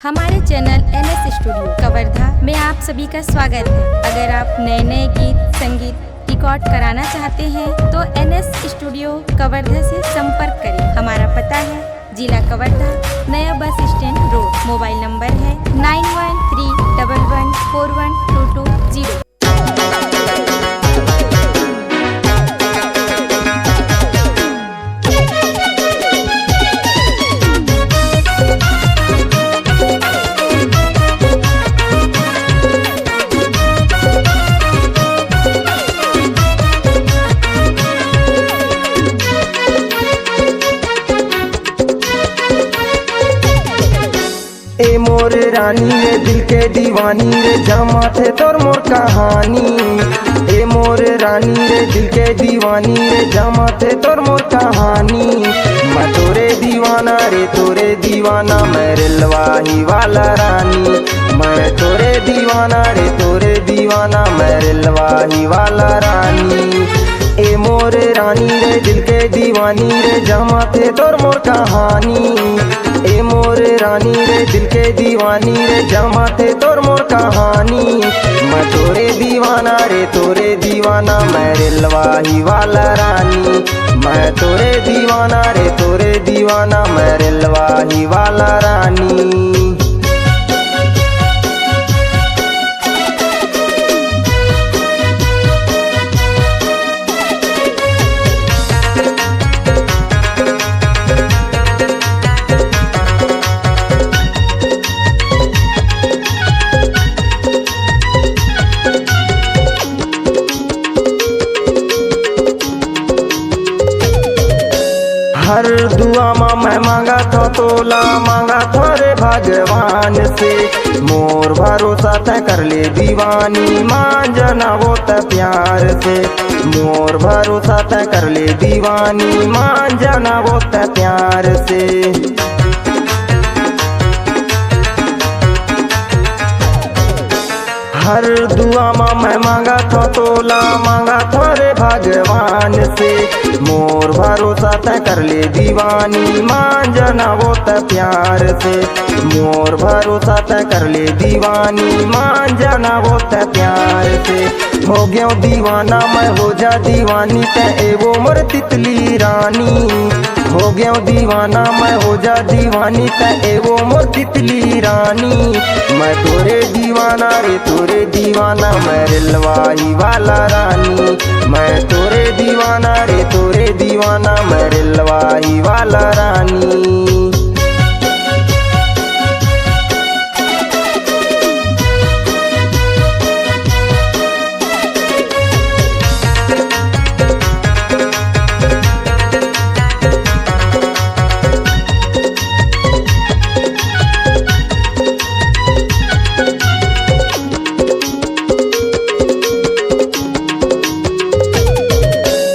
हमारे channel NS studio Kawardha में आप सभी का स्वागत है। अगर आप नए नए गीत संगीत रिकॉर्ड कराना चाहते हैं तो NS स्टूडियो कवर्धा से संपर्क करें। हमारा पता है जिला कवर्धा, नया bus stand road. Mobile number है 9131141220। ए मोर रानी रे दिल के दीवानी रे जमा थे तोर मोर कहानी। ए मोर रानी रे दिल के दीवानी रे जमा थे तोर मोर कहानी। मैं तोरे दीवाना रे तोरे दीवाना मेरे लवाही वाला रानी। मैं तोरे दीवाना रे तोरे दीवाना मेरे लवाही वाला रानी। ए मोर रानी रे दिल के दीवानी रे जमा थे तोर मोर कहानी। ए मोर रानी रे दिल के दीवानी रे जमा थे तोर मोर कहानी। मैं तोरे दीवाना रे तोरे दीवाना मेरे लवाही वाला रानी। मैं तोरे दीवाना रे तोरे दीवाना मेरे लवाही वाला रानी। हर दुआ माँ मैं मांगा था तोला मांगा था रे भगवान से। मोर भरोसा तय कर ले दीवानी माँ जना वो त प्यार से। मोर भरोसा तय कर ले दीवानी माँ जना वो त प्यार से। हर दुआ माँ मैं मांगा था तोला मांगा था रे भगवान से। मोर भरोसा तय कर ले दीवानी माँ जना वो त प्यार से। मोर भरोसा तय कर ले दीवानी माँ जना वो त प्यार से। हो गया दीवाना मैं हो जा दीवानी तय वो मोर तितली रानी। हो गया दीवाना मैं हो जा दीवानी तय वो मोर तितली रानी। मैं तोरे दीवाना रे तोरे दीवाना मेरे लवाही वाला रानी। मैं तोरे दीवाना रे तोरे दीवाना मेरे लवाही वाला रानी।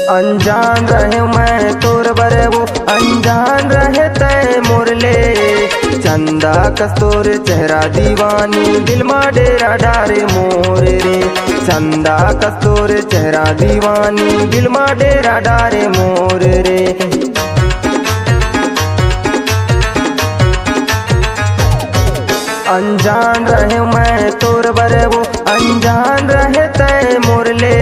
अनजान रहे मैं तोर बरे वो अनजान रहे तय मुरले। चंदा कस्तूर चेहरा दीवानी दिल मा डेरा डारे मोर रे। चंदा कस्तूर चेहरा दीवानी दिल मा डेरा डारे मोर रे। अनजान रहे मैं तोर बरे वो अनजान रहे तय मुरले।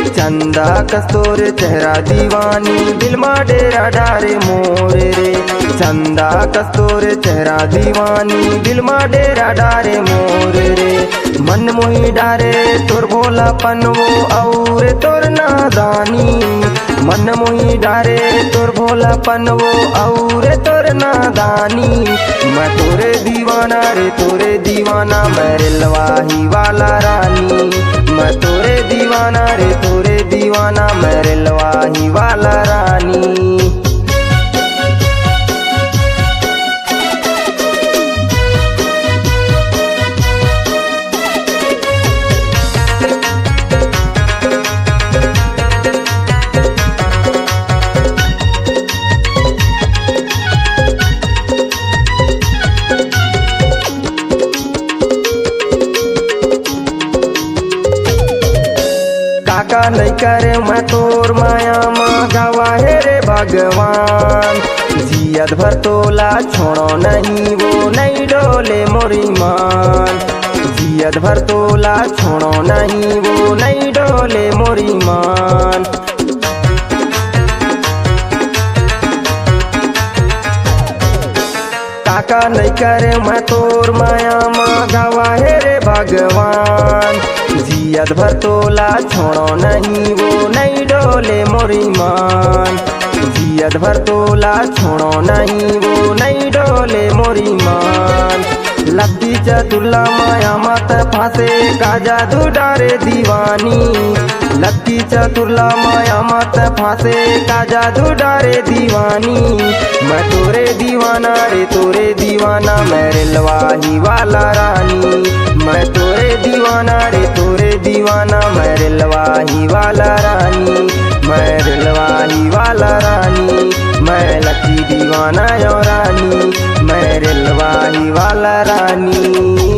चंदा कस्तूर चेहरा दीवानी दिल मा डेरा डारे मोर रे। चंदा कस्तूर चेहरा दीवानी दिल मा डेरा डारे मोर रे। मन मोही डारे तोर भोलापन वो और तोर नादानी। मन मोही डारे तोर भोलापन वो और तोर नादानी। मैं तोरे दीवाना रे तोरे दीवाना मेरे लवाही वाला रानी। मैं तोरे दीवाना रे तोरे दीवाना मेरे लवाही वाला रानी। काका नहीं करे मैं तोर माया माँ गवाहे रे भगवान। जियत भर तोला छोड़ो नहीं वो नहीं डोले मोरी मान। जियत भर तोला छोड़ो नहीं वो नहीं डोले मोरी मान। काका नहीं करे मैं तोर माया माँ गवाहे रे भगवान। जियत भर तोला छोड़ो नहीं वो नहीं डोले मोरी मान। जियत भर तोला छोड़ो नहीं वो नहीं डोले मोरी मान। लत्ती चतुल्ला माया मत फांसे का जादू डारे दीवानी। लत्ती चतुल्ला माया मत फांसे का जादू डारे दीवानी। मैं तोरे दीवाना रे तोरे दीवाना मेरे लवाही वाला रानी। मैं तोरे दीवाना रे तोरे दीवाना मेरे लवाही वाला रानी। मेरे लवाही वाला रानी मैं लकी दीवाना यो रानी। मेरे लवाही वाला रानी।